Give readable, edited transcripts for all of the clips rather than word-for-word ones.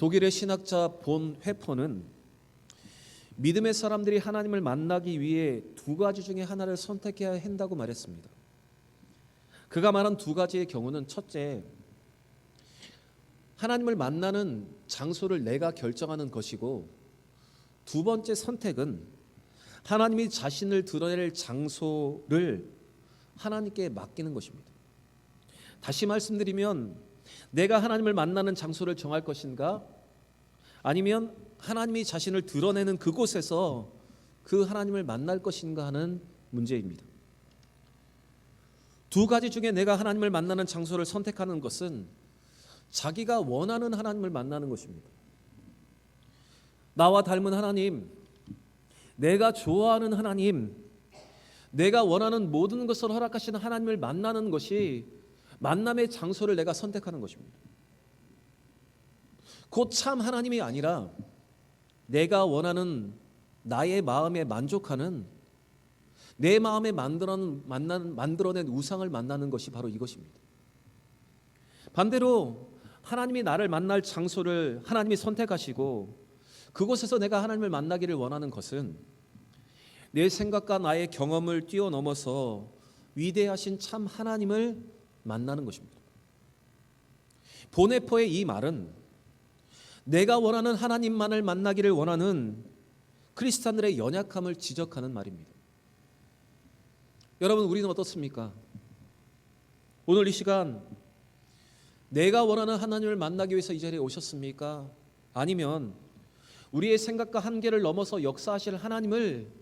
독일의 신학자 본 회퍼는 믿음의 사람들이 하나님을 만나기 위해 두 가지 중에 하나를 선택해야 한다고 말했습니다. 그가 말한 두 가지의 경우는 첫째, 하나님을 만나는 장소를 내가 결정하는 것이고, 두 번째 선택은 하나님이 자신을 드러낼 장소를 하나님께 맡기는 것입니다. 다시 말씀드리면, 내가 하나님을 만나는 장소를 정할 것인가, 아니면 하나님이 자신을 드러내는 그곳에서 그 하나님을 만날 것인가 하는 문제입니다. 두 가지 중에 내가 하나님을 만나는 장소를 선택하는 것은 자기가 원하는 하나님을 만나는 것입니다. 나와 닮은 하나님, 내가 좋아하는 하나님, 내가 원하는 모든 것을 허락하시는 하나님을 만나는 것이 만남의 장소를 내가 선택하는 것입니다. 곧 참 하나님이 아니라 내가 원하는 나의 마음에 만족하는 내 마음에 만들어낸 우상을 만나는 것이 바로 이것입니다. 반대로 하나님이 나를 만날 장소를 하나님이 선택하시고 그곳에서 내가 하나님을 만나기를 원하는 것은 내 생각과 나의 경험을 뛰어넘어서 위대하신 참 하나님을 만나는 것입니다. 보네포의 이 말은 내가 원하는 하나님만을 만나기를 원하는 크리스찬들의 연약함을 지적하는 말입니다. 여러분, 우리는 어떻습니까? 오늘 이 시간 내가 원하는 하나님을 만나기 위해서 이 자리에 오셨습니까? 아니면 우리의 생각과 한계를 넘어서 역사하실 하나님을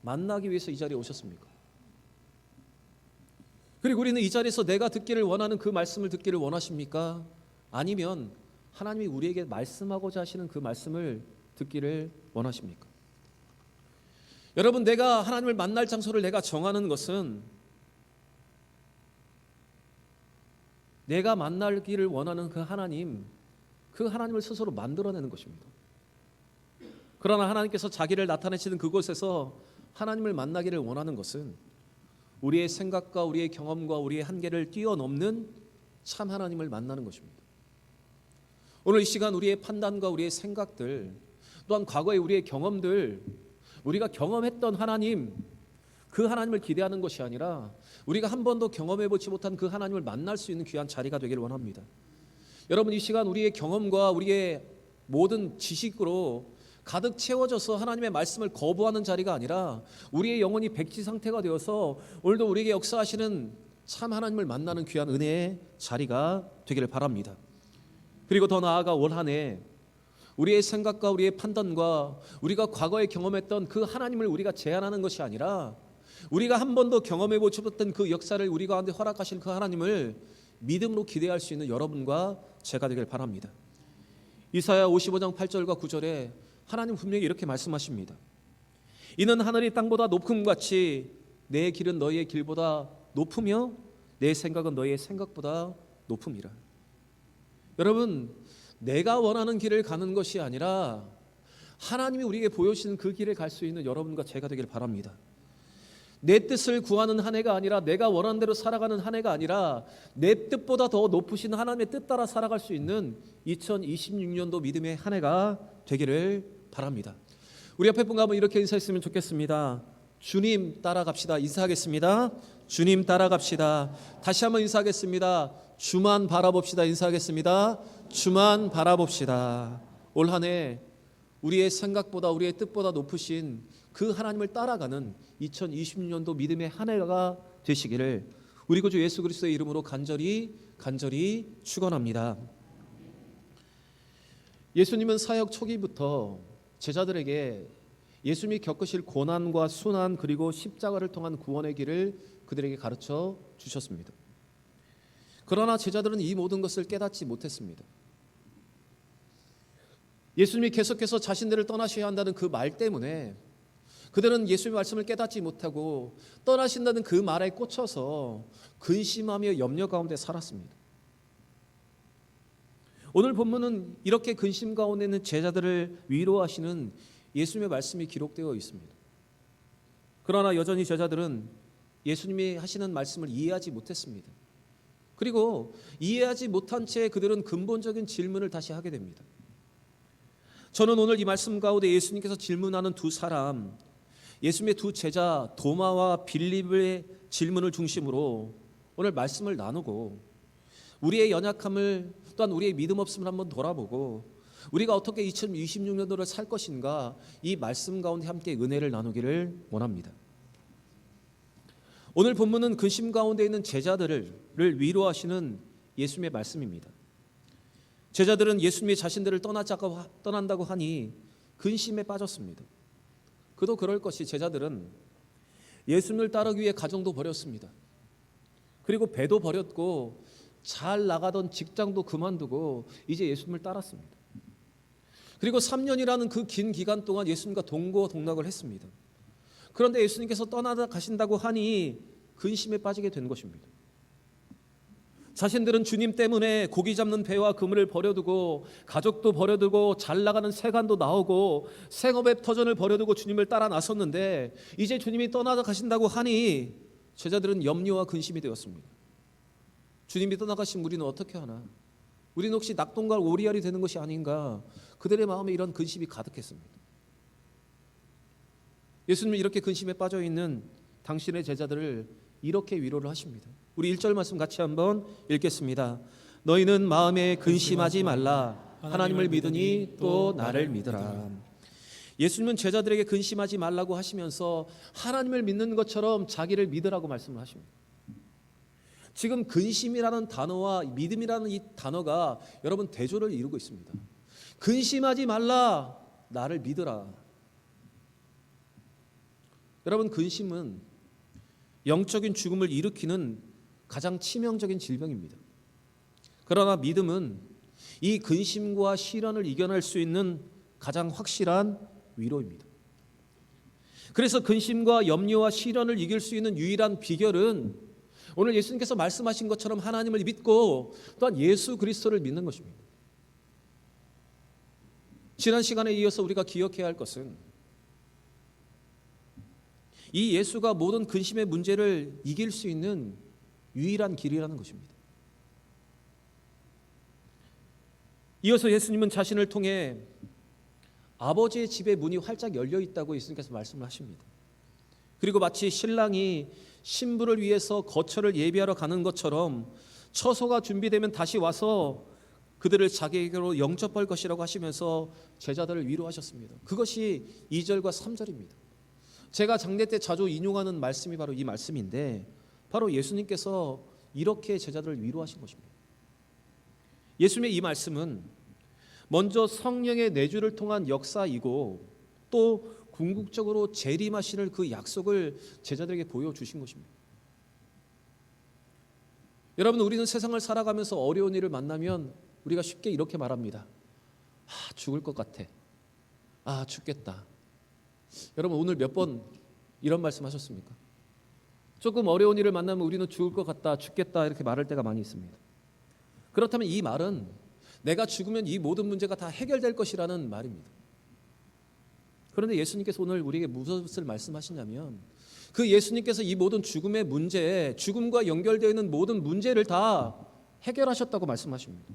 만나기 위해서 이 자리에 오셨습니까? 그리고 우리는 이 자리에서 내가 듣기를 원하는 그 말씀을 듣기를 원하십니까? 아니면 하나님이 우리에게 말씀하고자 하시는 그 말씀을 듣기를 원하십니까? 여러분, 내가 하나님을 만날 장소를 내가 정하는 것은 내가 만나기를 원하는 그 하나님을 스스로 만들어내는 것입니다. 그러나 하나님께서 자기를 나타내시는 그곳에서 하나님을 만나기를 원하는 것은 우리의 생각과 우리의 경험과 우리의 한계를 뛰어넘는 참 하나님을 만나는 것입니다. 오늘 이 시간 우리의 판단과 우리의 생각들, 또한 과거의 우리의 경험들, 우리가 경험했던 하나님, 그 하나님을 기대하는 것이 아니라 우리가 한 번도 경험해보지 못한 그 하나님을 만날 수 있는 귀한 자리가 되기를 원합니다. 여러분, 이 시간 우리의 경험과 우리의 모든 지식으로 가득 채워져서 하나님의 말씀을 거부하는 자리가 아니라 우리의 영혼이 백지 상태가 되어서 오늘도 우리에게 역사하시는 참 하나님을 만나는 귀한 은혜의 자리가 되기를 바랍니다. 그리고 더 나아가 올 한 해 우리의 생각과 우리의 판단과 우리가 과거에 경험했던 그 하나님을 우리가 제한하는 것이 아니라 우리가 한 번도 경험해보지 못했던 그 역사를 우리 가운데 허락하신 그 하나님을 믿음으로 기대할 수 있는 여러분과 제가 되길 바랍니다. 이사야 55장 8절과 9절에 하나님 분명히 이렇게 말씀하십니다. 이는 하늘이 땅보다 높음같이 내 길은 너희의 길보다 높으며 내 생각은 너희의 생각보다 높음이라. 여러분, 내가 원하는 길을 가는 것이 아니라 하나님이 우리에게 보여주시는 그 길을 갈 수 있는 여러분과 제가 되길 바랍니다. 내 뜻을 구하는 한 해가 아니라 내가 원하는 대로 살아가는 한 해가 아니라 내 뜻보다 더 높으신 하나님의 뜻 따라 살아갈 수 있는 2026년도 믿음의 한 해가 되기를 바랍니다. 우리 옆에 분과 한번 이렇게 인사했으면 좋겠습니다. 주님 따라갑시다. 인사하겠습니다. 주님 따라갑시다. 다시 한번 인사하겠습니다. 주만 바라봅시다. 인사하겠습니다. 주만 바라봅시다. 올 한 해 우리의 생각보다 우리의 뜻보다 높으신 그 하나님을 따라가는 2026년도 믿음의 한 해가 되시기를 우리 구주 예수 그리스도의 이름으로 간절히 축원합니다. 예수님은 사역 초기부터 제자들에게 예수님이 겪으실 고난과 순환 그리고 십자가를 통한 구원의 길을 그들에게 가르쳐 주셨습니다. 그러나 제자들은 이 모든 것을 깨닫지 못했습니다. 예수님이 계속해서 자신들을 떠나셔야 한다는 그 말 때문에 그들은 예수님의 말씀을 깨닫지 못하고 떠나신다는 그 말에 꽂혀서 근심하며 염려 가운데 살았습니다. 오늘 본문은 이렇게 근심 가운데 있는 제자들을 위로하시는 예수님의 말씀이 기록되어 있습니다. 그러나 여전히 제자들은 예수님이 하시는 말씀을 이해하지 못했습니다. 그리고 이해하지 못한 채 그들은 근본적인 질문을 다시 하게 됩니다. 저는 오늘 이 말씀 가운데 예수님께서 질문하는 두 사람, 예수님의 두 제자 도마와 빌립의 질문을 중심으로 오늘 말씀을 나누고 우리의 연약함을 또한 우리의 믿음 없음을 한번 돌아보고 우리가 어떻게 2026년도를 살 것인가 이 말씀 가운데 함께 은혜를 나누기를 원합니다. 오늘 본문은 근심 가운데 있는 제자들을 위로하시는 예수님의 말씀입니다. 제자들은 예수님이 자신들을 떠난다고 하니 근심에 빠졌습니다. 그도 그럴 것이 제자들은 예수님을 따르기 위해 가정도 버렸습니다. 그리고 배도 버렸고 잘 나가던 직장도 그만두고 이제 예수님을 따랐습니다. 그리고 3년이라는 그 긴 기간 동안 예수님과 동고동락을 했습니다. 그런데 예수님께서 떠나다 가신다고 하니 근심에 빠지게 된 것입니다. 자신들은 주님 때문에 고기 잡는 배와 그물을 버려두고 가족도 버려두고 잘 나가는 세간도 나오고 생업의 터전을 버려두고 주님을 따라 나섰는데 이제 주님이 떠나다 가신다고 하니 제자들은 염려와 근심이 되었습니다. 주님이 떠나가신 우리는 어떻게 하나? 우리는 혹시 낙동강 오리알이 되는 것이 아닌가? 그들의 마음에 이런 근심이 가득했습니다. 예수님은 이렇게 근심에 빠져있는 당신의 제자들을 이렇게 위로를 하십니다. 우리 1절 말씀 같이 한번 읽겠습니다. 너희는 마음에 근심하지 말라. 하나님을 믿으니 또 나를 믿으라. 예수님은 제자들에게 근심하지 말라고 하시면서 하나님을 믿는 것처럼 자기를 믿으라고 말씀을 하십니다. 지금 근심이라는 단어와 믿음이라는 이 단어가 여러분 대조를 이루고 있습니다. 근심하지 말라, 나를 믿으라. 여러분 근심은 영적인 죽음을 일으키는 가장 치명적인 질병입니다. 그러나 믿음은 이 근심과 시련을 이겨낼 수 있는 가장 확실한 위로입니다. 그래서 근심과 염려와 시련을 이길 수 있는 유일한 비결은 오늘 예수님께서 말씀하신 것처럼 하나님을 믿고 또한 예수 그리스도를 믿는 것입니다. 지난 시간에 이어서 우리가 기억해야 할 것은 이 예수가 모든 근심의 문제를 이길 수 있는 유일한 길이라는 것입니다. 이어서 예수님은 자신을 통해 아버지의 집의 문이 활짝 열려 있다고 예수님께서 말씀을 하십니다. 그리고 마치 신랑이 신부를 위해서 거처를 예비하러 가는 것처럼 처소가 준비되면 다시 와서 그들을 자기에게로 영접할 것이라고 하시면서 제자들을 위로하셨습니다. 그것이 2절과 3절입니다. 제가 장례 때 자주 인용하는 말씀이 바로 이 말씀인데 바로 예수님께서 이렇게 제자들을 위로하신 것입니다. 예수님의 이 말씀은 먼저 성령의 내주를 통한 역사이고 또 궁극적으로 재림하시는 그 약속을 제자들에게 보여주신 것입니다. 여러분, 우리는 세상을 살아가면서 어려운 일을 만나면 우리가 쉽게 이렇게 말합니다. 죽을 것 같아. 죽겠다. 여러분, 오늘 몇 번 이런 말씀 하셨습니까? 조금 어려운 일을 만나면 우리는 죽을 것 같다, 죽겠다 이렇게 말할 때가 많이 있습니다. 그렇다면 이 말은 내가 죽으면 이 모든 문제가 다 해결될 것이라는 말입니다. 그런데 예수님께서 오늘 우리에게 무엇을 말씀하시냐면 그 예수님께서 이 모든 죽음의 문제, 죽음과 연결되어 있는 모든 문제를 다 해결하셨다고 말씀하십니다.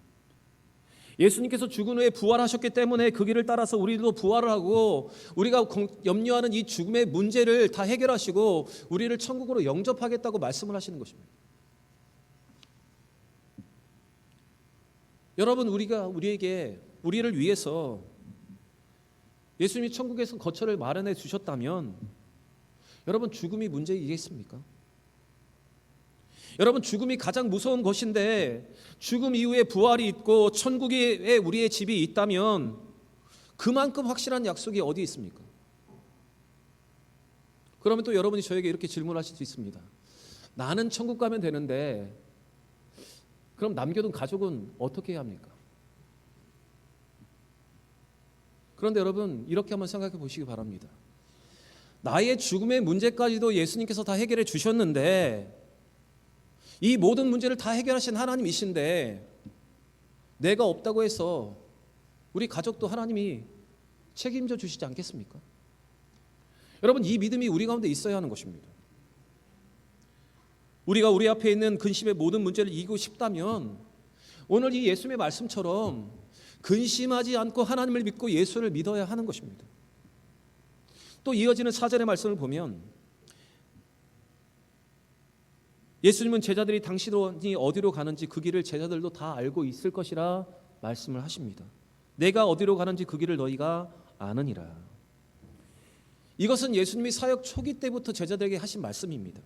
예수님께서 죽은 후에 부활하셨기 때문에 그 길을 따라서 우리도 부활을 하고 우리가 염려하는 이 죽음의 문제를 다 해결하시고 우리를 천국으로 영접하겠다고 말씀을 하시는 것입니다. 여러분, 우리를 위해서 예수님이 천국에서 거처를 마련해 주셨다면 여러분 죽음이 문제이겠습니까? 여러분 죽음이 가장 무서운 것인데 죽음 이후에 부활이 있고 천국에 우리의 집이 있다면 그만큼 확실한 약속이 어디 있습니까? 그러면 또 여러분이 저에게 이렇게 질문하실 수 있습니다. 나는 천국 가면 되는데 그럼 남겨둔 가족은 어떻게 해야 합니까? 그런데 여러분 이렇게 한번 생각해 보시기 바랍니다. 나의 죽음의 문제까지도 예수님께서 다 해결해 주셨는데 이 모든 문제를 다 해결하신 하나님이신데 내가 없다고 해서 우리 가족도 하나님이 책임져 주시지 않겠습니까? 여러분 이 믿음이 우리 가운데 있어야 하는 것입니다. 우리가 우리 앞에 있는 근심의 모든 문제를 이기고 싶다면 오늘 이 예수님의 말씀처럼 근심하지 않고 하나님을 믿고 예수를 믿어야 하는 것입니다. 또 이어지는 4절의 말씀을 보면 예수님은 제자들이 당신이 어디로 가는지 그 길을 제자들도 다 알고 있을 것이라 말씀을 하십니다. 내가 어디로 가는지 그 길을 너희가 아느니라. 이것은 예수님이 사역 초기 때부터 제자들에게 하신 말씀입니다.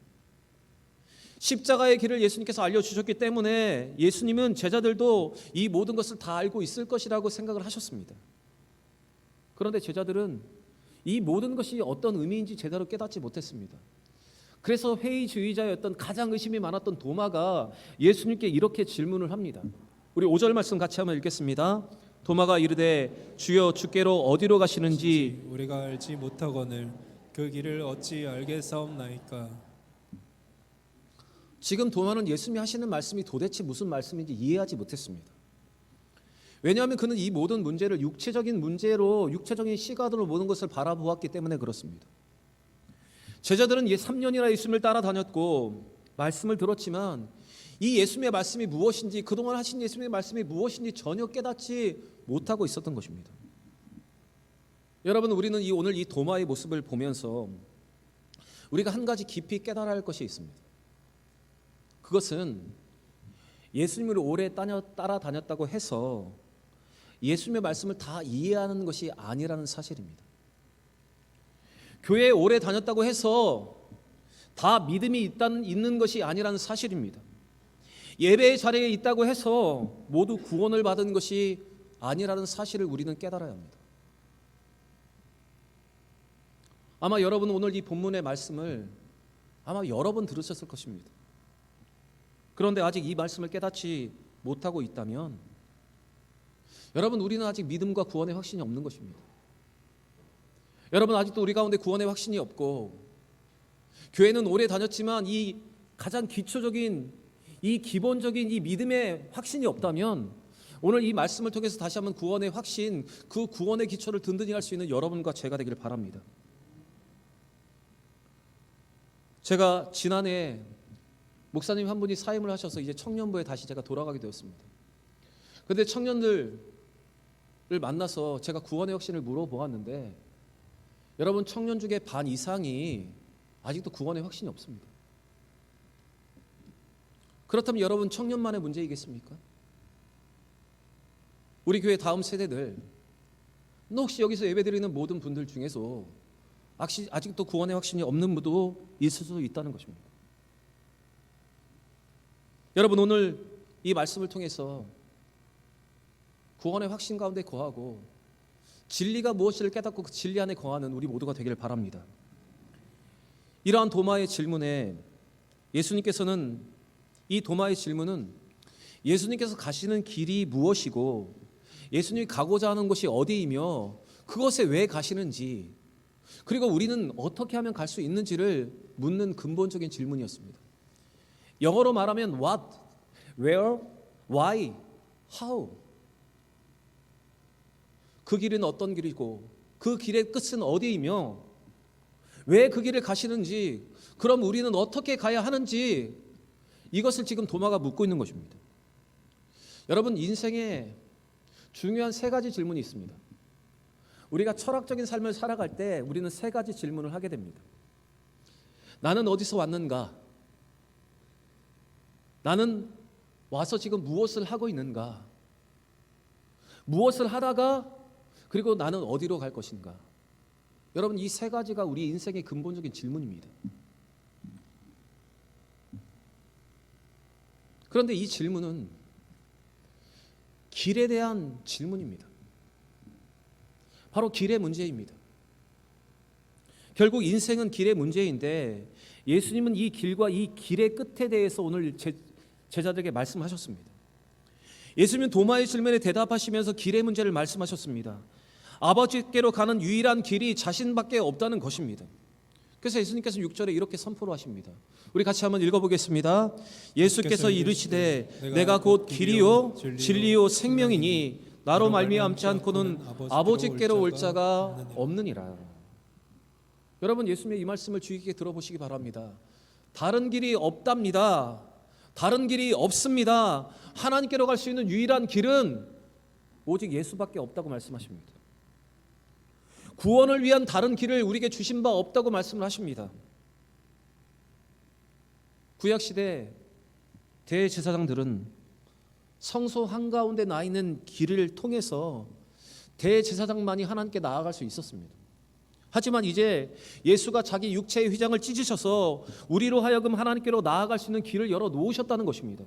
십자가의 길을 예수님께서 알려주셨기 때문에 예수님은 제자들도 이 모든 것을 다 알고 있을 것이라고 생각을 하셨습니다. 그런데 제자들은 이 모든 것이 어떤 의미인지 제대로 깨닫지 못했습니다. 그래서 회의주의자였던 가장 의심이 많았던 도마가 예수님께 이렇게 질문을 합니다. 우리 5절 말씀 같이 한번 읽겠습니다. 도마가 이르되 주여 주께로 어디로 가시는지 우리가 알지 못하거늘 그 길을 어찌 알겠사옵나이까. 지금 도마는 예수님이 하시는 말씀이 도대체 무슨 말씀인지 이해하지 못했습니다. 왜냐하면 그는 이 모든 문제를 육체적인 문제로 육체적인 시각으로 모든 것을 바라보았기 때문에 그렇습니다. 제자들은 3년이나 예수님을 따라다녔고 말씀을 들었지만 이 예수님의 말씀이 무엇인지 그동안 하신 예수님의 말씀이 무엇인지 전혀 깨닫지 못하고 있었던 것입니다. 여러분, 우리는 오늘 이 도마의 모습을 보면서 우리가 한 가지 깊이 깨달아야 할 것이 있습니다. 그것은 예수님을 오래 따라다녔다고 해서 예수님의 말씀을 다 이해하는 것이 아니라는 사실입니다. 교회에 오래 다녔다고 해서 다 믿음이 있는 것이 아니라는 사실입니다. 예배의 자리에 있다고 해서 모두 구원을 받은 것이 아니라는 사실을 우리는 깨달아야 합니다. 아마 여러분 오늘 이 본문의 말씀을 아마 여러 번 들으셨을 것입니다. 그런데 아직 이 말씀을 깨닫지 못하고 있다면 여러분, 우리는 아직 믿음과 구원의 확신이 없는 것입니다. 여러분, 아직도 우리 가운데 구원의 확신이 없고 교회는 오래 다녔지만 이 가장 기초적인 이 기본적인 이 믿음의 확신이 없다면 오늘 이 말씀을 통해서 다시 한번 구원의 확신, 그 구원의 기초를 든든히 할 수 있는 여러분과 제가 되기를 바랍니다. 제가 지난해 목사님 한 분이 사임을 하셔서 이제 청년부에 다시 제가 돌아가게 되었습니다. 그런데 청년들을 만나서 제가 구원의 확신을 물어보았는데 여러분, 청년 중에 반 이상이 아직도 구원의 확신이 없습니다. 그렇다면 여러분, 청년만의 문제이겠습니까? 우리 교회 다음 세대들, 혹시 여기서 예배드리는 모든 분들 중에서 아직도 구원의 확신이 없는 분도 있을 수도 있다는 것입니다. 여러분, 오늘 이 말씀을 통해서 구원의 확신 가운데 거하고 진리가 무엇인지를 깨닫고 그 진리 안에 거하는 우리 모두가 되기를 바랍니다. 이러한 도마의 질문에 예수님께서는 이 도마의 질문은 예수님께서 가시는 길이 무엇이고 예수님이 가고자 하는 곳이 어디이며 그것에 왜 가시는지 그리고 우리는 어떻게 하면 갈 수 있는지를 묻는 근본적인 질문이었습니다. 영어로 말하면 what, where, why, how. 그 길은 어떤 길이고 그 길의 끝은 어디이며 왜 그 길을 가시는지, 그럼 우리는 어떻게 가야 하는지, 이것을 지금 도마가 묻고 있는 것입니다. 여러분, 인생에 중요한 3가지 질문이 있습니다. 우리가 철학적인 삶을 살아갈 때 우리는 3가지 질문을 하게 됩니다. 나는 어디서 왔는가? 나는 와서 지금 무엇을 하고 있는가? 무엇을 하다가 그리고 나는 어디로 갈 것인가? 여러분, 이 3가지가 우리 인생의 근본적인 질문입니다. 그런데 이 질문은 길에 대한 질문입니다. 바로 길의 문제입니다. 결국 인생은 길의 문제인데 예수님은 이 길과 이 길의 끝에 대해서 오늘 제자들에게 말씀하셨습니다. 예수님은 도마의 질문에 대답하시면서 길의 문제를 말씀하셨습니다. 아버지께로 가는 유일한 길이 자신밖에 없다는 것입니다. 그래서 예수님께서 6절에 이렇게 선포를 하십니다. 우리 같이 한번 읽어보겠습니다. 예수께서 이르시되 내가 곧 길이요 진리요 생명이니 나로 말미암지 않고는 아버지께로 올 자가 없느니라. 여러분, 예수님의 이 말씀을 주의 깊게 들어보시기 바랍니다. 다른 길이 없답니다. 다른 길이 없습니다. 하나님께로 갈 수 있는 유일한 길은 오직 예수밖에 없다고 말씀하십니다. 구원을 위한 다른 길을 우리에게 주신 바 없다고 말씀을 하십니다. 구약시대 대제사장들은 성소 한가운데 나 있는 길을 통해서 대제사장만이 하나님께 나아갈 수 있었습니다. 하지만 이제 예수가 자기 육체의 휘장을 찢으셔서 우리로 하여금 하나님께로 나아갈 수 있는 길을 열어 놓으셨다는 것입니다.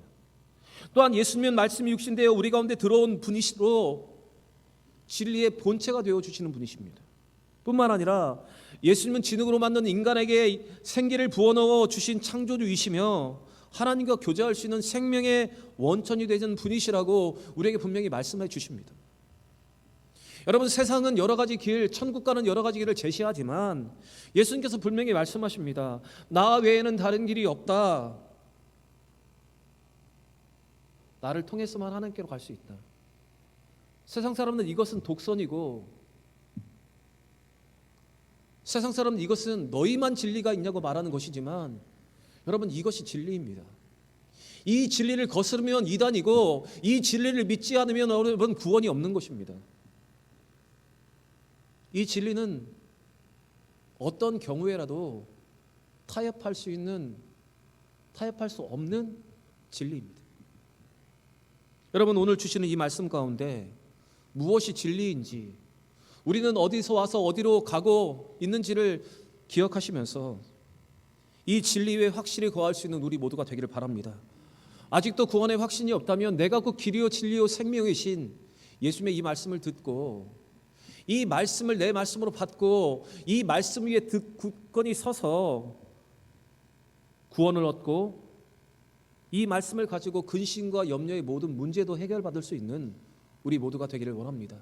또한 예수님은 말씀이 육신되어 우리 가운데 들어온 분이시로 진리의 본체가 되어주시는 분이십니다. 뿐만 아니라 예수님은 진흙으로 만든 인간에게 생기를 부어넣어 주신 창조주이시며 하나님과 교제할 수 있는 생명의 원천이 되는 분이시라고 우리에게 분명히 말씀해 주십니다. 여러분, 세상은 여러 가지 길, 천국 가는 여러 가지 길을 제시하지만 예수님께서 분명히 말씀하십니다. 나 외에는 다른 길이 없다. 나를 통해서만 하나님께로 갈 수 있다. 세상 사람들은 이것은 독선이고, 세상 사람은 이것은 너희만 진리가 있냐고 말하는 것이지만, 여러분, 이것이 진리입니다. 이 진리를 거스르면 이단이고, 이 진리를 믿지 않으면 여러분 구원이 없는 것입니다. 이 진리는 어떤 경우에라도 타협할 수 없는 진리입니다. 여러분, 오늘 주시는 이 말씀 가운데 무엇이 진리인지, 우리는 어디서 와서 어디로 가고 있는지를 기억하시면서 이 진리에 확실히 거할 수 있는 우리 모두가 되기를 바랍니다. 아직도 구원의 확신이 없다면 내가 그 길이요 진리요 생명이신 예수님의 이 말씀을 듣고, 이 말씀을 내 말씀으로 받고, 이 말씀 위에 굳건히 서서 구원을 얻고, 이 말씀을 가지고 근심과 염려의 모든 문제도 해결받을 수 있는 우리 모두가 되기를 원합니다.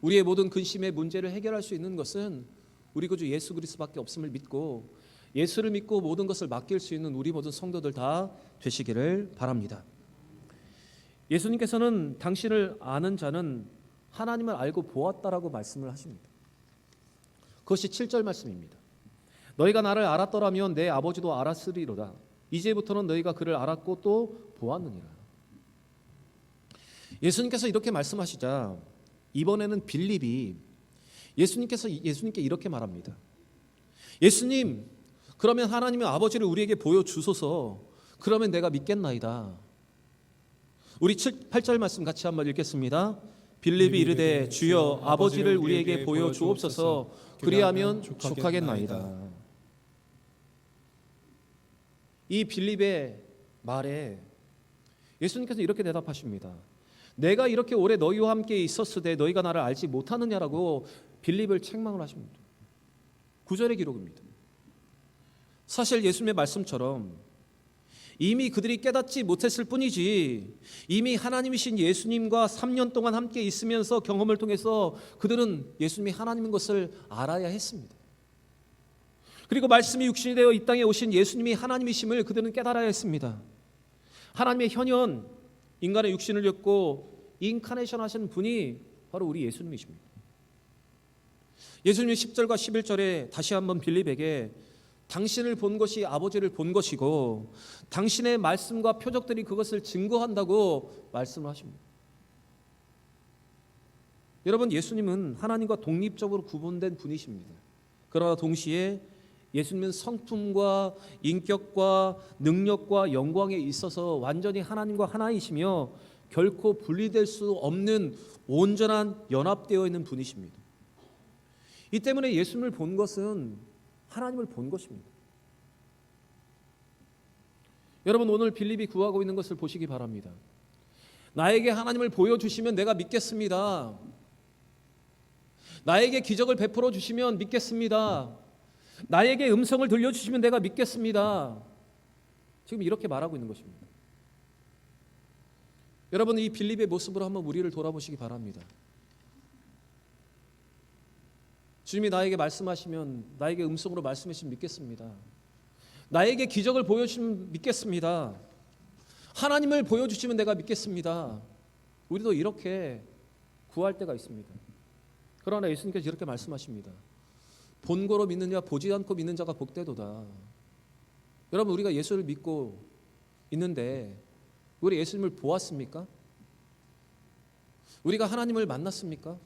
우리의 모든 근심의 문제를 해결할 수 있는 것은 우리 구주 예수 그리스도밖에 없음을 믿고, 예수를 믿고 모든 것을 맡길 수 있는 우리 모든 성도들 다 되시기를 바랍니다. 예수님께서는 당신을 아는 자는 하나님을 알고 보았다라고 말씀을 하십니다. 그것이 7절 말씀입니다. 너희가 나를 알았더라면 내 아버지도 알았으리로다. 이제부터는 너희가 그를 알았고 또 보았느니라. 예수님께서 이렇게 말씀하시자 이번에는 빌립이 예수님께 이렇게 말합니다. 예수님, 그러면 하나님의 아버지를 우리에게 보여주소서. 그러면 내가 믿겠나이다. 우리 8절 말씀 같이 한번 읽겠습니다. 빌립이 이르되 주여 아버지를 우리에게 보여주옵소서. 그리하면 족하겠나이다. 이 빌립의 말에 예수님께서 이렇게 대답하십니다. 내가 이렇게 오래 너희와 함께 있었으되 너희가 나를 알지 못하느냐라고 빌립을 책망을 하십니다. 9절의 기록입니다. 사실 예수님의 말씀처럼 이미 그들이 깨닫지 못했을 뿐이지, 이미 하나님이신 예수님과 3년 동안 함께 있으면서 경험을 통해서 그들은 예수님이 하나님인 것을 알아야 했습니다. 그리고 말씀이 육신이 되어 이 땅에 오신 예수님이 하나님이심을 그들은 깨달아야 했습니다. 하나님의 현현, 인간의 육신을 입고 인카네이션 하신 분이 바로 우리 예수님이십니다. 예수님이 10절과 11절에 다시 한번 빌립에게 당신을 본 것이 아버지를 본 것이고 당신의 말씀과 표적들이 그것을 증거한다고 말씀을 하십니다. 여러분, 예수님은 하나님과 독립적으로 구분된 분이십니다. 그러나 동시에 예수님은 성품과 인격과 능력과 영광에 있어서 완전히 하나님과 하나이시며 결코 분리될 수 없는 온전한 연합되어 있는 분이십니다. 이 때문에 예수님을 본 것은 하나님을 본 것입니다. 여러분, 오늘 빌립이 구하고 있는 것을 보시기 바랍니다. 나에게 하나님을 보여주시면 내가 믿겠습니다. 나에게 기적을 베풀어 주시면 믿겠습니다. 나에게 음성을 들려주시면 내가 믿겠습니다. 지금 이렇게 말하고 있는 것입니다. 여러분, 이 빌립의 모습으로 한번 우리를 돌아보시기 바랍니다. 주님이 나에게 말씀하시면, 나에게 음성으로 말씀하시면 믿겠습니다. 나에게 기적을 보여주시면 믿겠습니다. 하나님을 보여주시면 내가 믿겠습니다. 우리도 이렇게 구할 때가 있습니다. 그러나 예수님께서 이렇게 말씀하십니다. 본고로 믿느냐 보지 않고 믿는 자가 복되도다. 여러분, 우리가 예수를 믿고 있는데 우리 예수님을 보았습니까? 우리가 하나님을 만났습니까?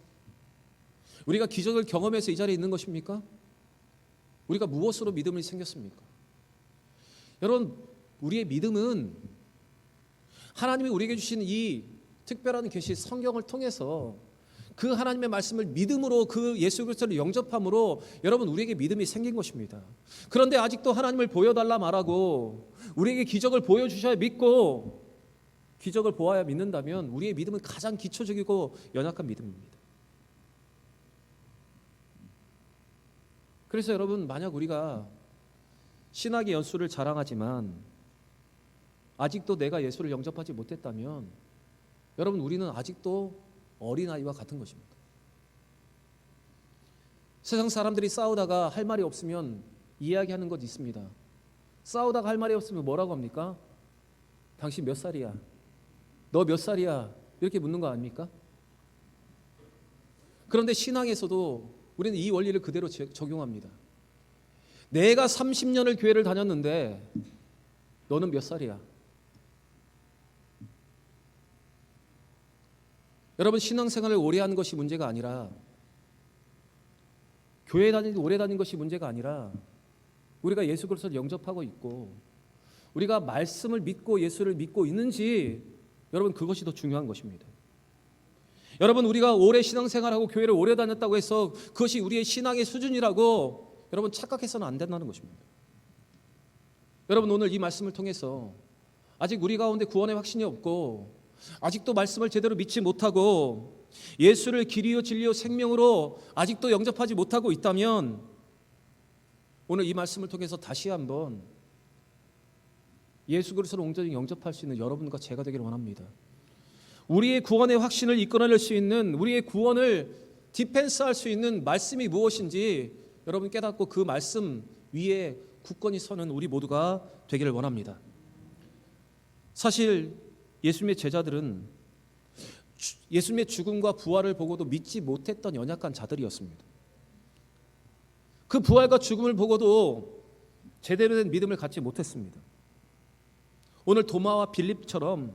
우리가 기적을 경험해서 이 자리에 있는 것입니까? 우리가 무엇으로 믿음이 생겼습니까? 여러분, 우리의 믿음은 하나님이 우리에게 주신 이 특별한 계시 성경을 통해서 그 하나님의 말씀을 믿음으로 그 예수 그리스도를 영접함으로 여러분 우리에게 믿음이 생긴 것입니다. 그런데 아직도 하나님을 보여달라 말하고 우리에게 기적을 보여주셔야 믿고 기적을 보아야 믿는다면 우리의 믿음은 가장 기초적이고 연약한 믿음입니다. 그래서 여러분, 만약 우리가 신학의 연수를 자랑하지만 아직도 내가 예수를 영접하지 못했다면 여러분, 우리는 아직도 어린아이와 같은 것입니다. 세상 사람들이 싸우다가 할 말이 없으면 이야기하는 것 있습니다. 싸우다가 할 말이 없으면 뭐라고 합니까? 당신 몇 살이야? 너 몇 살이야? 이렇게 묻는 거 아닙니까? 그런데 신앙에서도 우리는 이 원리를 그대로 적용합니다. 내가 30년을 교회를 다녔는데 너는 몇 살이야? 여러분, 신앙생활을 오래 한 것이 문제가 아니라 교회 오래 다닌 것이 문제가 아니라 우리가 예수 그리스도를 영접하고 있고 우리가 말씀을 믿고 예수를 믿고 있는지 여러분, 그것이 더 중요한 것입니다. 여러분, 우리가 오래 신앙생활하고 교회를 오래 다녔다고 해서 그것이 우리의 신앙의 수준이라고 여러분 착각해서는 안 된다는 것입니다. 여러분, 오늘 이 말씀을 통해서 아직 우리 가운데 구원의 확신이 없고 아직도 말씀을 제대로 믿지 못하고 예수를 길이요 진리요 생명으로 아직도 영접하지 못하고 있다면 오늘 이 말씀을 통해서 다시 한번 예수 그리스도를 온전히 영접할 수 있는 여러분과 제가 되기를 원합니다. 우리의 구원의 확신을 이끌어낼 수 있는, 우리의 구원을 디펜스할 수 있는 말씀이 무엇인지 여러분 깨닫고 그 말씀 위에 굳건히 서는 우리 모두가 되기를 원합니다. 사실 예수님의 제자들은 예수님의 죽음과 부활을 보고도 믿지 못했던 연약한 자들이었습니다. 그 부활과 죽음을 보고도 제대로 된 믿음을 갖지 못했습니다. 오늘 도마와 빌립처럼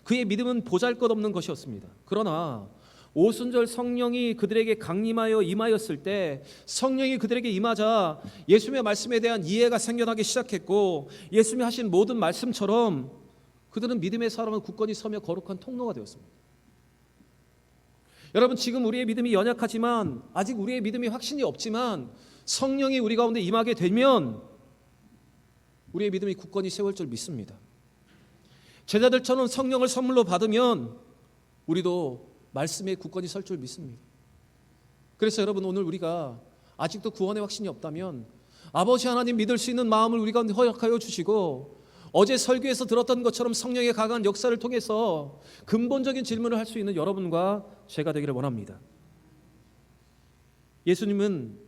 그의 믿음은 보잘것없는 것이었습니다. 그러나 오순절 성령이 그들에게 강림하여 임하였을 때 성령이 그들에게 임하자 예수님의 말씀에 대한 이해가 생겨나기 시작했고 예수님이 하신 모든 말씀처럼 그들은 믿음의 사람은 굳건히 서며 거룩한 통로가 되었습니다. 여러분, 지금 우리의 믿음이 연약하지만 아직 우리의 믿음이 확신이 없지만 성령이 우리 가운데 임하게 되면 우리의 믿음이 굳건히 세울 줄 믿습니다. 제자들처럼 성령을 선물로 받으면 우리도 말씀에 굳건히 설 줄 믿습니다. 그래서 여러분, 오늘 우리가 아직도 구원의 확신이 없다면 아버지 하나님 믿을 수 있는 마음을 우리 가운데 허락하여 주시고 어제 설교에서 들었던 것처럼 성령의 강한 역사를 통해서 근본적인 질문을 할 수 있는 여러분과 제가 되기를 원합니다. 예수님은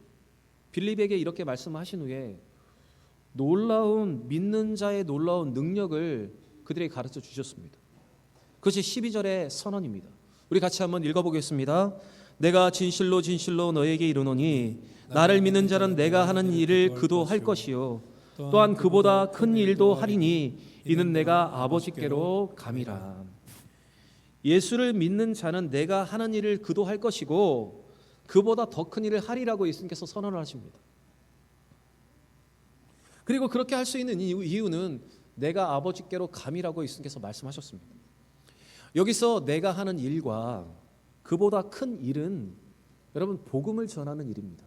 빌립에게 이렇게 말씀하신 후에 놀라운 믿는 자의 놀라운 능력을 그들에게 가르쳐 주셨습니다. 그것이 12절의 선언입니다. 우리 같이 한번 읽어보겠습니다. 내가 진실로 진실로 너에게 이르노니 나를 믿는 자는 내가 하는 일을 그도 할 것이요 또한 그보다 큰 일도 하리니 이는 내가 아버지께로 감이라. 예수를 믿는 자는 내가 하는 일을 그도 할 것이고 그보다 더 큰 일을 하리라고 예수님께서 선언을 하십니다. 그리고 그렇게 할 수 있는 이유는 내가 아버지께로 감이라고 예수님께서 말씀하셨습니다. 여기서 내가 하는 일과 그보다 큰 일은 여러분 복음을 전하는 일입니다.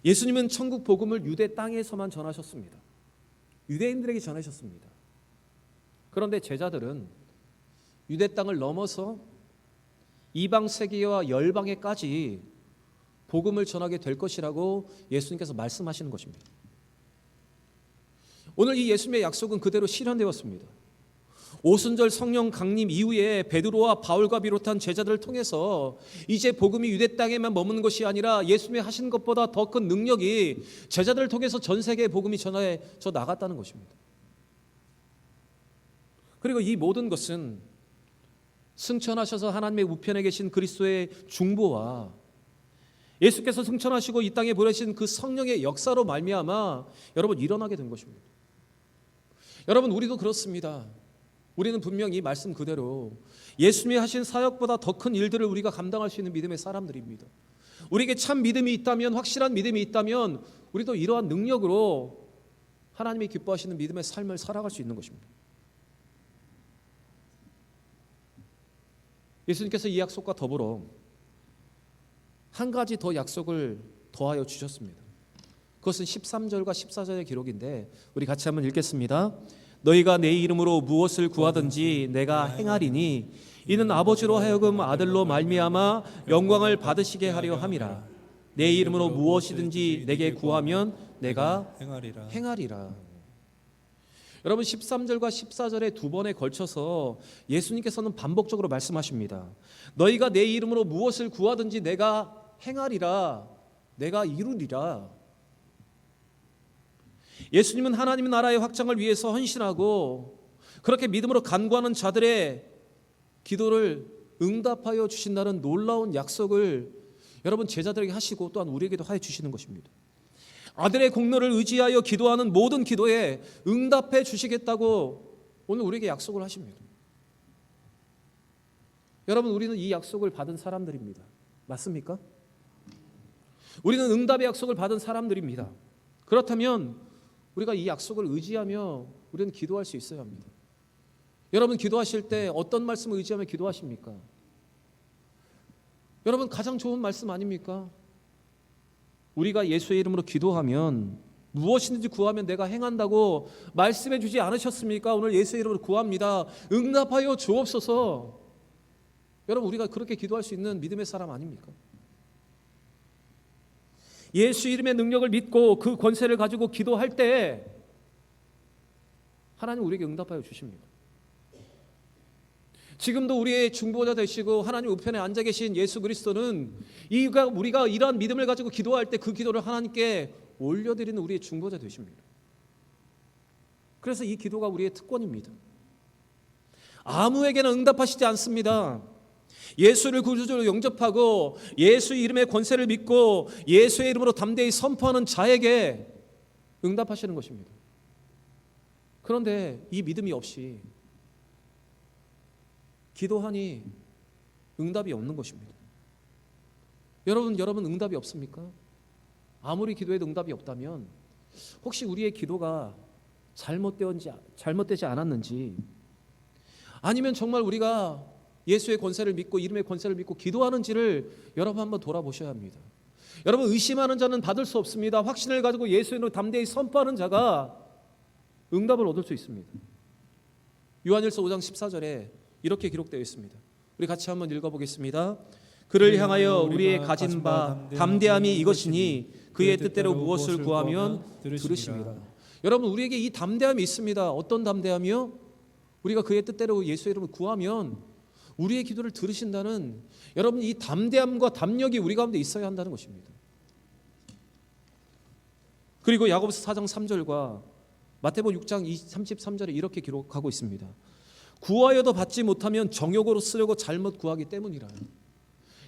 예수님은 천국 복음을 유대 땅에서만 전하셨습니다. 유대인들에게 전하셨습니다. 그런데 제자들은 유대 땅을 넘어서 이방 세계와 열방에까지 복음을 전하게 될 것이라고 예수님께서 말씀하시는 것입니다. 오늘 이 예수님의 약속은 그대로 실현되었습니다. 오순절 성령 강림 이후에 베드로와 바울과 비롯한 제자들을 통해서 이제 복음이 유대 땅에만 머무는 것이 아니라 예수님이 하신 것보다 더 큰 능력이 제자들을 통해서 전 세계에 복음이 전해져 나갔다는 것입니다. 그리고 이 모든 것은 승천하셔서 하나님의 우편에 계신 그리스도의 중보와 예수께서 승천하시고 이 땅에 보내신 그 성령의 역사로 말미암아 여러분 일어나게 된 것입니다. 여러분, 우리도 그렇습니다. 우리는 분명히 이 말씀 그대로 예수님이 하신 사역보다 더 큰 일들을 우리가 감당할 수 있는 믿음의 사람들입니다. 우리에게 참 믿음이 있다면, 확실한 믿음이 있다면 우리도 이러한 능력으로 하나님이 기뻐하시는 믿음의 삶을 살아갈 수 있는 것입니다. 예수님께서 이 약속과 더불어 한 가지 더 약속을 더하여 주셨습니다. 그것은 13절과 14절의 기록인데 우리 같이 한번 읽겠습니다. 너희가 내 이름으로 무엇을 구하든지 내가 행하리니 이는 아버지로 하여금 아들로 말미암아 영광을 받으시게 하려 함이라. 내 이름으로 무엇이든지 내게 구하면 내가 행하리라. 여러분 13절과 14절에 두 번에 걸쳐서 예수님께서는 반복적으로 말씀하십니다. 너희가 내 이름으로 무엇을 구하든지 내가 행하리라. 내가 이루리라. 예수님은 하나님의 나라의 확장을 위해서 헌신하고 그렇게 믿음으로 간구하는 자들의 기도를 응답하여 주신다는 놀라운 약속을 여러분 제자들에게 하시고 또한 우리에게도 하여 주시는 것입니다. 아들의 공로를 의지하여 기도하는 모든 기도에 응답해 주시겠다고 오늘 우리에게 약속을 하십니다. 여러분 우리는 이 약속을 받은 사람들입니다. 맞습니까? 우리는 응답의 약속을 받은 사람들입니다. 그렇다면 우리가 이 약속을 의지하며 우리는 기도할 수 있어야 합니다. 여러분 기도하실 때 어떤 말씀을 의지하며 기도하십니까? 여러분 가장 좋은 말씀 아닙니까? 우리가 예수의 이름으로 기도하면 무엇이든지 구하면 내가 행한다고 말씀해 주지 않으셨습니까? 오늘 예수의 이름으로 구합니다. 응답하여 주옵소서. 여러분 우리가 그렇게 기도할 수 있는 믿음의 사람 아닙니까? 예수 이름의 능력을 믿고 그 권세를 가지고 기도할 때 하나님 우리에게 응답하여 주십니다. 지금도 우리의 중보자 되시고 하나님 우편에 앉아 계신 예수 그리스도는 우리가 이러한 믿음을 가지고 기도할 때 그 기도를 하나님께 올려드리는 우리의 중보자 되십니다. 그래서 이 기도가 우리의 특권입니다. 아무에게나 응답하시지 않습니다. 예수를 구주로 영접하고 예수 이름의 권세를 믿고 예수의 이름으로 담대히 선포하는 자에게 응답하시는 것입니다. 그런데 이 믿음이 없이 기도하니 응답이 없는 것입니다. 여러분 응답이 없습니까? 아무리 기도해도 응답이 없다면 혹시 우리의 기도가 잘못되지 않았는지, 아니면 정말 우리가 예수의 권세를 믿고 이름의 권세를 믿고 기도하는지를 여러분 한번 돌아보셔야 합니다. 여러분 의심하는 자는 받을 수 없습니다. 확신을 가지고 예수의 이름으로 담대히 선포하는 자가 응답을 얻을 수 있습니다. 요한일서 5장 14절에 이렇게 기록되어 있습니다. 우리 같이 한번 읽어보겠습니다. 그를 향하여 우리의 가진 바 담대함이 이것이니 그의 뜻대로 무엇을 구하면 들으심이라. 여러분 우리에게 이 담대함이 있습니다. 어떤 담대함이요? 우리가 그의 뜻대로 예수의 이름을 구하면 우리의 기도를 들으신다는, 여러분 이 담대함과 담력이 우리 가운데 있어야 한다는 것입니다. 그리고 야고보서 4장 3절과 마태복음 6장 33절에 이렇게 기록하고 있습니다. 구하여도 받지 못하면 정욕으로 쓰려고 잘못 구하기 때문이라.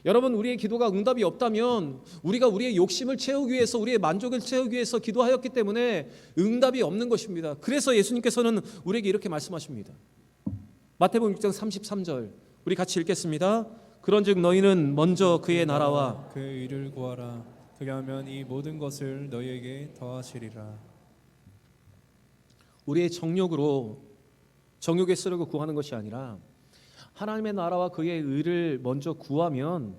여러분 우리의 기도가 응답이 없다면 우리가 우리의 욕심을 채우기 위해서, 우리의 만족을 채우기 위해서 기도하였기 때문에 응답이 없는 것입니다. 그래서 예수님께서는 우리에게 이렇게 말씀하십니다. 마태복음 6장 33절 우리 같이 읽겠습니다. 그런즉 너희는 먼저 그의 나라와 그의 의를 구하라. 그렇게 하면 이 모든 것을 너희에게 더하시리라. 우리의 정욕에 쓰려고 구하는 것이 아니라 하나님의 나라와 그의 의를 먼저 구하면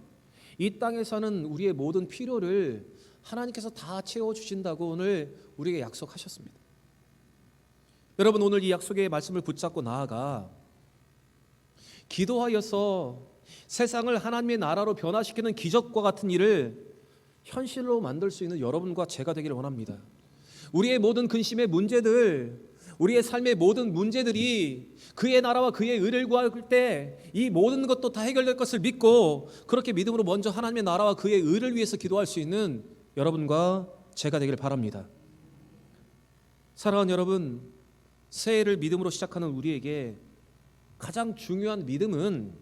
이 땅에 사는 우리의 모든 필요를 하나님께서 다 채워주신다고 오늘 우리에게 약속하셨습니다. 여러분 오늘 이 약속의 말씀을 붙잡고 나아가 기도하여서 세상을 하나님의 나라로 변화시키는 기적과 같은 일을 현실로 만들 수 있는 여러분과 제가 되기를 원합니다. 우리의 모든 근심의 문제들, 우리의 삶의 모든 문제들이 그의 나라와 그의 의를 구할 때 이 모든 것도 다 해결될 것을 믿고 그렇게 믿음으로 먼저 하나님의 나라와 그의 의를 위해서 기도할 수 있는 여러분과 제가 되기를 바랍니다. 사랑하는 여러분, 새해를 믿음으로 시작하는 우리에게 가장 중요한 믿음은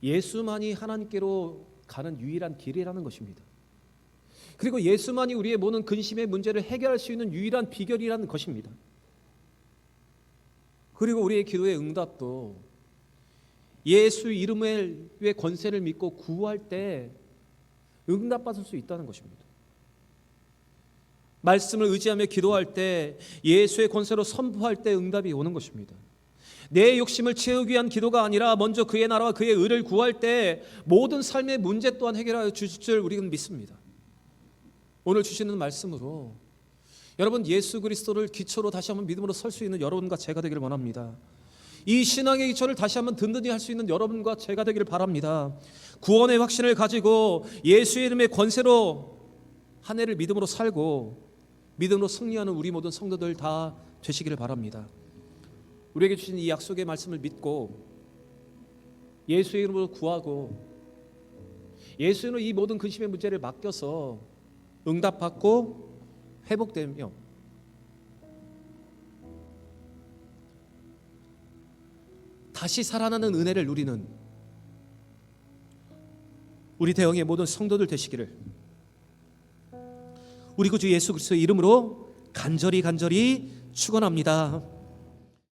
예수만이 하나님께로 가는 유일한 길이라는 것입니다. 그리고 예수만이 우리의 모든 근심의 문제를 해결할 수 있는 유일한 비결이라는 것입니다. 그리고 우리의 기도의 응답도 예수 이름의 권세를 믿고 구할 때 응답받을 수 있다는 것입니다. 말씀을 의지하며 기도할 때 예수의 권세로 선포할 때 응답이 오는 것입니다. 내 욕심을 채우기 위한 기도가 아니라 먼저 그의 나라와 그의 의를 구할 때 모든 삶의 문제 또한 해결하여 주실 줄 우리는 믿습니다. 오늘 주시는 말씀으로 여러분 예수 그리스도를 기초로 다시 한번 믿음으로 설 수 있는 여러분과 제가 되기를 원합니다. 이 신앙의 기초를 다시 한번 든든히 할 수 있는 여러분과 제가 되기를 바랍니다. 구원의 확신을 가지고 예수의 이름의 권세로 한 해를 믿음으로 살고 믿음으로 승리하는 우리 모든 성도들 다 되시기를 바랍니다. 우리에게 주신 이 약속의 말씀을 믿고 예수의 이름으로 구하고 예수의 이름으로 이 모든 근심의 문제를 맡겨서 응답받고 회복되며 다시 살아나는 은혜를 누리는 우리 대형의 모든 성도들 되시기를 우리 구주 예수 그리스도의 이름으로 간절히 축원합니다.